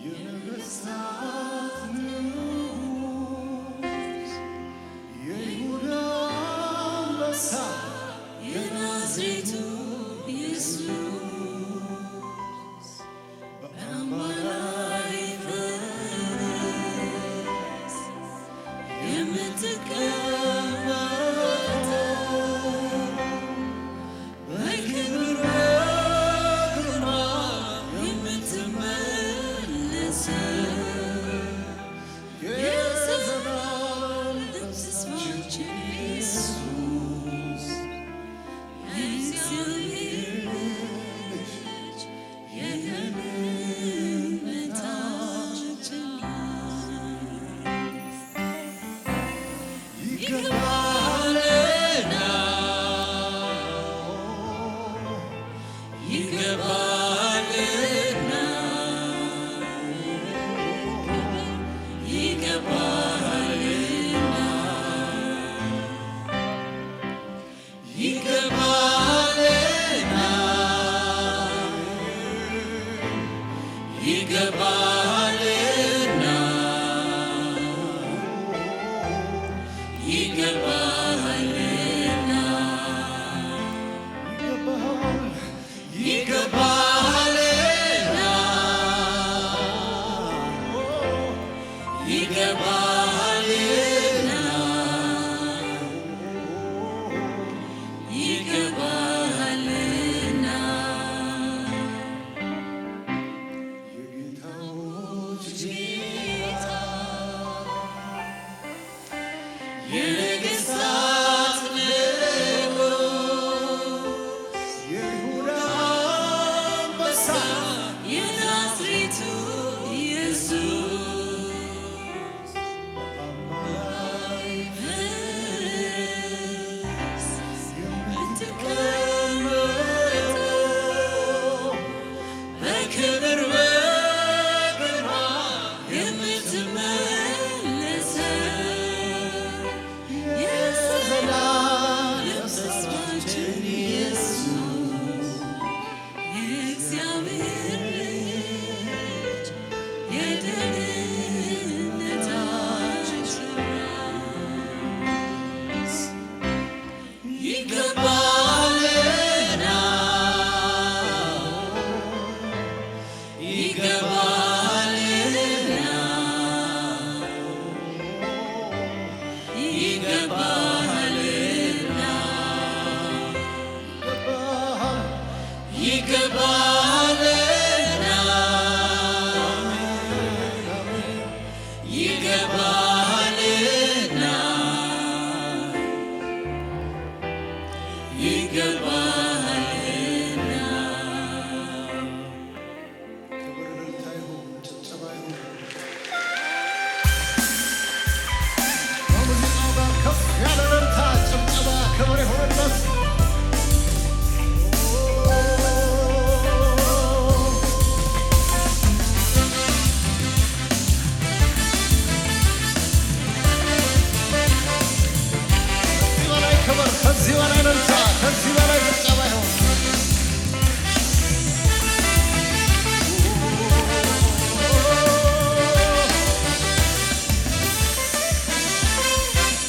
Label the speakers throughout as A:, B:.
A: የነገሥታት ንጉሥ የይሁዳ አንበሳ
B: የናዝሬቱ ኢየሱስ በአምባ ላይ ፈረስ የምትቀመጠው በክብር በግርማ የምትመለሰው የዘላለም ተስፋችን ኢየሱስ የእግዚአብሔር ልጅ የደህንነታችን ይገባልና ይገባልና ይገባልና ይገባልና ይገባልና ይገባልና ይገባልና ይገባልና
A: የጌታዎች
B: ጌታ የነገሥታት ንጉሥ
A: የይሁዳ አንበሳ
B: የናዝሬቱ ኢየሱስ ፈረስ የምትቀመጠው በክብር በግርማ የምትመለሰው የዘላለም ተስፋችን ኢየሱስ የእግዚአብሔር ልጅ የደህንነታችን ራስ ይገባልና ይገባልና ይገባልና ይገባልና ይገባልና ይገባልና
A: ክብር እልልታ ይሁን፣ ጭብጨባ ይሁን። በሙዚቃው ጋር ከፍ ያለ እልልታ፣ ጭብጨባ፣ ክብር ይሁንለት። ከዚህ በላይ ክብር፣ ከዚህ በላይ እልልታ፣ ከዚህ በላይ ጭብጨባ ይሁን።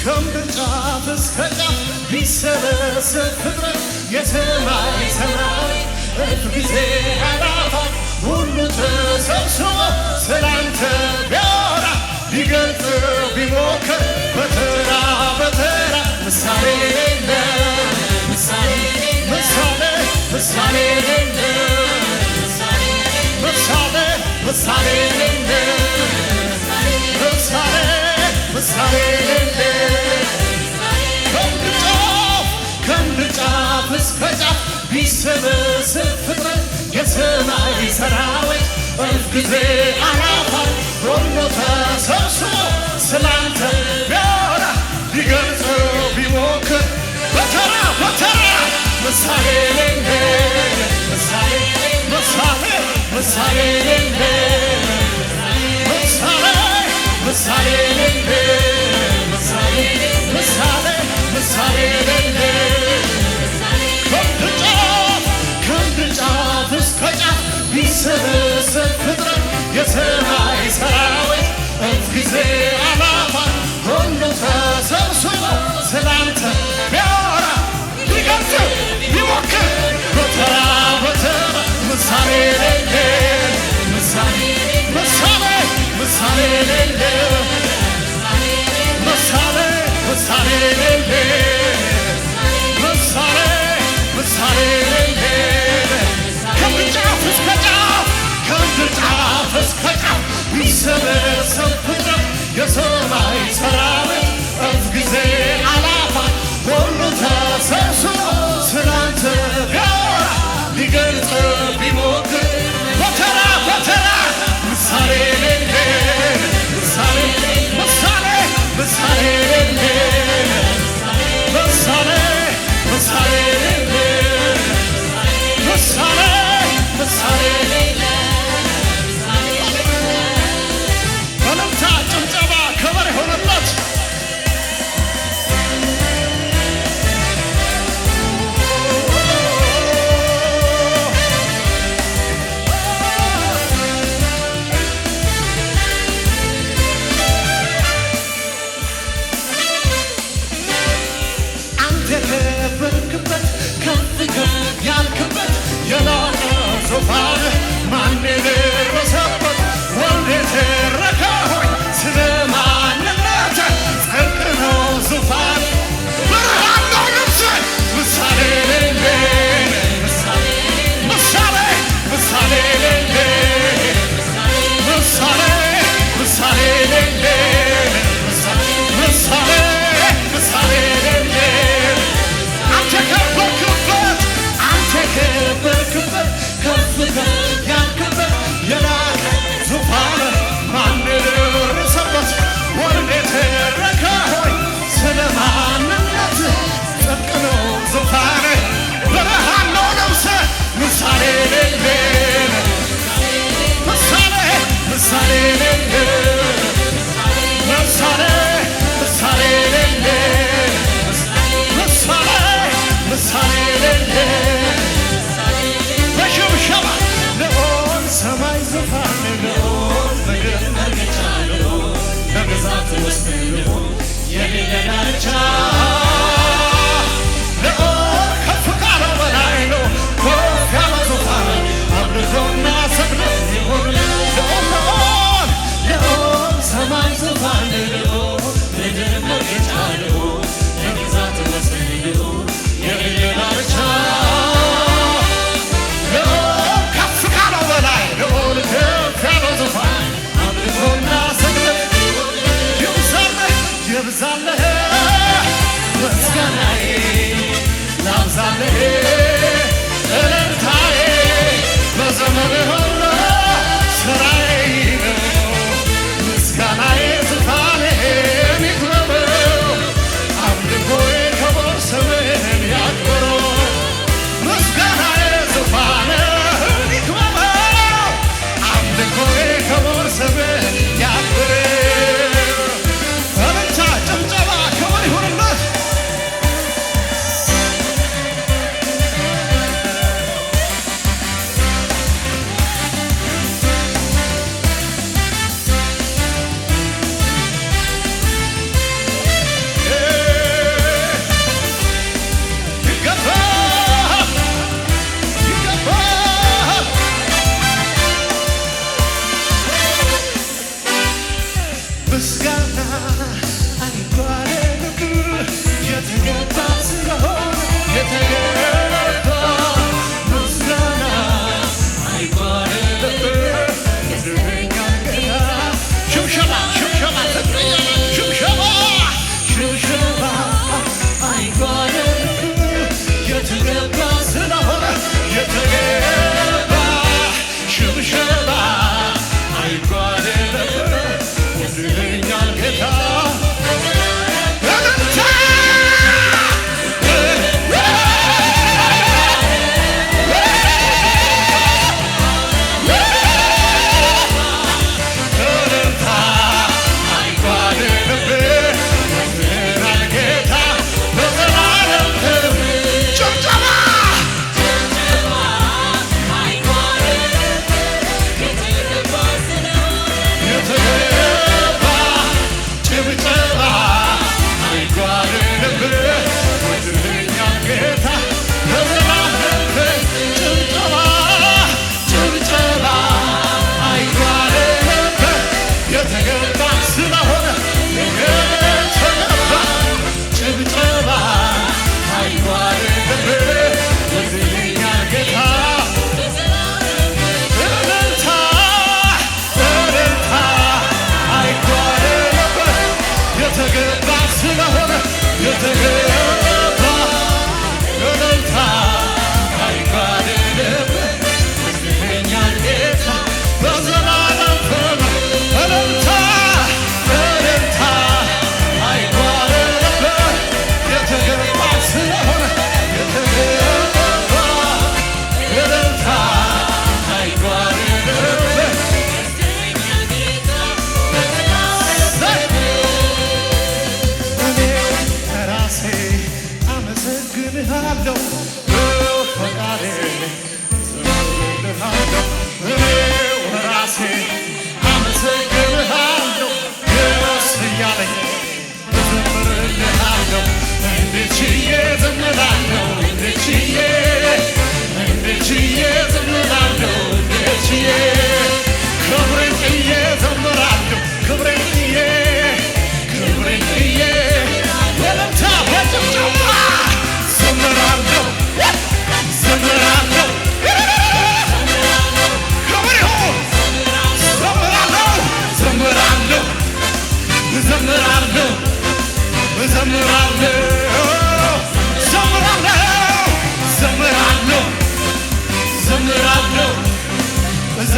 A: ከምድር ጫፍ እስከ ጫፍ ቢሰበሰብ ፍጥረት የሰማይ ሰራዊት እልፍ ጊዜ አእላፋት ሁሉ ተሰብስቦ ስላንተ ቢያወራ ሊገልጽ ቢሞክር በተራ በተራ ምሳሌ የለ ምሳሌ ምሳሌ ምሳሌ የለ ምሳሌ ምሳሌ የለ ምሳሌ ምሳሌ የለ ከምድር ጫፍ እስከ ጫፍ ቢሰበሰብ ፍጥረት የሰማይ ሰራዊት እልፍ ጊዜ አእላፋት ሁሉ ተሰብስቦ ስላንተ ቢያወራ ሊገልጽ ቢሞክር በተራ በተራ ምሳሌ የለ ምሳሌ ምሳሌ ምሳሌ የለ ምሳሌ ምሳሌ የለ ምሳሌ ምሳሌ ምሳሌ የለ ከምድር ጫፍ እስከ ጫፍ ቢሰበሰብ ፍጥረት የሰማይ ሰራዊት እልፍ ጊዜ አላፋት ሁሉ ተሰብስቦ ስላንተ ቢያወራ ቢገልጽ ቢሞክር በተራ በተራ ምሳሌ የሌለ ምሳሌ የሌለ ምሳሌ የሌለ ምሳሌ የሌለ ከምድር ጫፍ እስከ ጫፍ ቢሰበሰብ ፍጥረት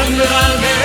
A: እንዘምራለን